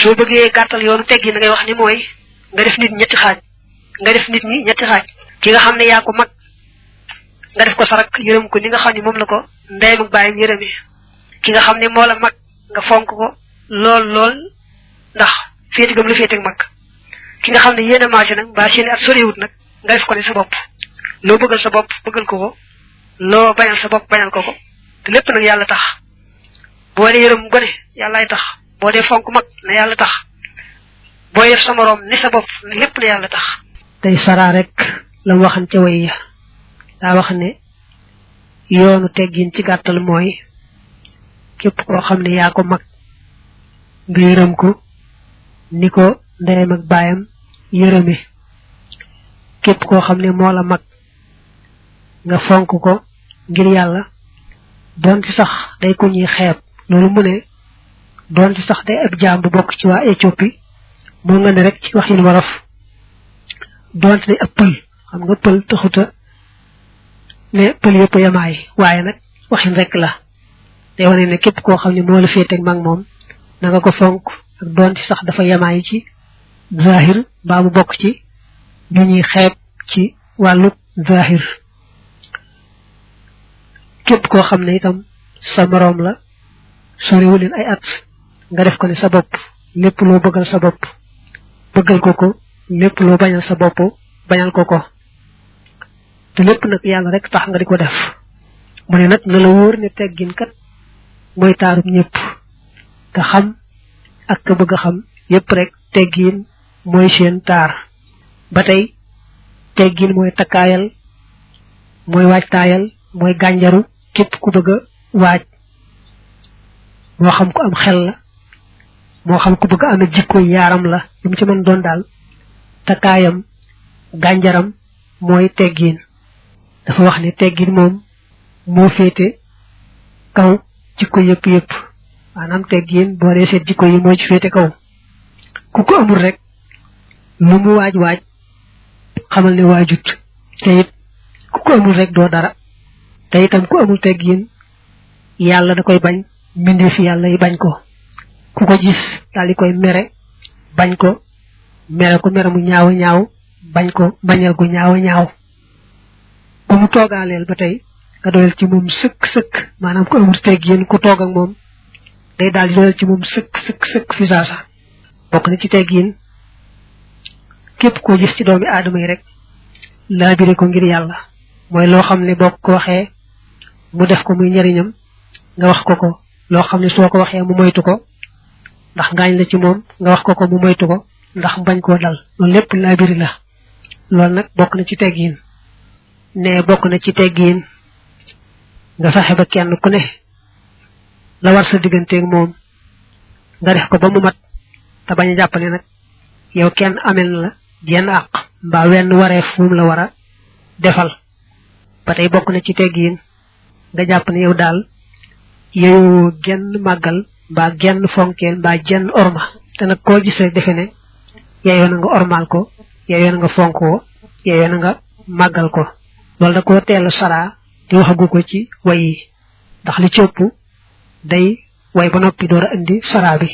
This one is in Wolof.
soo bëggee gàttal yoonu teggi na ngay wax ni mooy nga def nit ñetti xaaj nga def nit ñi ñetti xaaj ki nga xam ne yaa ko mag nga def ko sarak yërëm ko ni nga xam ne moom la ko ndeyam ak baayam yërëme ki nga xam ne moo la mag nga fonk ko lool ndax féeti gëm la féete ak mag ki nga xam ne yéen a maase nag mbaa seeni at soriwut nag nga def ko ne sa bopp loo bëggal sa bopp bëggal ko ko loo bañal sa bopp bañal ko ko te lépp nag yàlla tax boo dee yërëm gone yàllaay tax boo dee fonk mag na yàlla tax booy def sa moroom ni sa bopp ne lépp na yàlla tax tey saraa rek la mu waxan ca way ya daa wax ne yoonu teggin ci gàttal mooy képp koo xam ne yaa ko mag nga yërëm ko ni ko ndeyam ak baayam yërëme képp koo xam ne moo la mag nga fonk ko ngir yàlla doon ci sax day ko ñuy xeeb loolu mu ne doon ci sax day ab jaam bu bokk ci waa Éthiopie moo nga ne rek ci waxin waraf doonte ne ab pël xam nga pël taxuta ne pël yëpp yamaay waaye nag waxin rek la day wane ne képp koo xam ne moo la féeteeg mag moom na nga ko fonk ak doon ci sax dafa yamaay ci zahir mbaa mu bokk ci ñu ñuy xeeb ci wàllu zahir képp koo xam ne itam sa moroom la soriwu leen ay at nga def ko ne sa bopp lépp loo bëggal sa bopp bëggal ko ko lépp loo bañal sa bopp bañal ko ko te lépp nag yàlla rek tax nga di ko def mu ne nag na la wóor ne teggin kat mooy taarub ñëpp ka xam ak ka bëgg a xam yépp rek teggin mooy seen taar ba tey teggin mooy takkaayal mooy waajtaayal mooy gànjaru képp ku bëgg a waaj moo xam ko am xel la moo xam ku bëgg a amee jikko yaaram la lu mu ci mën doon daal takkaayam gànjaram mooy teggin dafa wax ne teggin moom moo féete kaw jikko yëpp maanaam teggin boo dee seet jikko yi moo ci féete kaw ku ko amul rek lu mu waaj xamal ne waajut te it ku ko amul rek doo dara te itam ku amul teggin yàlla da koy bañ mbindeef yàlla yi bañ ko ku ko gis daal di koy mere bañ ko mere ko mere mu ñaaw a ñaaw bañ ko bañal gu ñaaw a ñaaw ku mu toogaaleel ba tey nga doyal ci moom sëkk maanaam ku amul teggin ku toog ak moom day daal di doyal ci moom sëkk fi saasa bokk na ci teggin képp koo gis ci doomi aadama yi rek laabire ko ngir yàlla mooy loo xam ne boo ko waxee mu def ko muy njariñam nga wax ko loo xam ne soo ko waxee mu moytu ko ndax ngaañ la ci moom nga wax ko mu moytu ko ndax bañ koo dal loolu lépp laabiri la loolu nag bokk na ci teggin ne bokk na ci teggin nga fexe ba kenn ku ne la war sa digganteeg moom nga def ko ba mu mat te bañ a jàpp ne nag yow kenn amel na la jenn àq mbaa wenn wareef fu mu la war a defal ba tey bokk na ci teggin nga jàpp ne yow daal yow genn màggal mbaa genn fonkeel mbaa jenn orma te nag koo gis rek defe ne yeyoo na nga ormaal ko yeyoo na nga fonk ko yeyoo na nga màggal ko loolu da koo teel saraa te waxagu ko ci way yi ndax li ci ëpp day way ba noppi door a indi saraa bi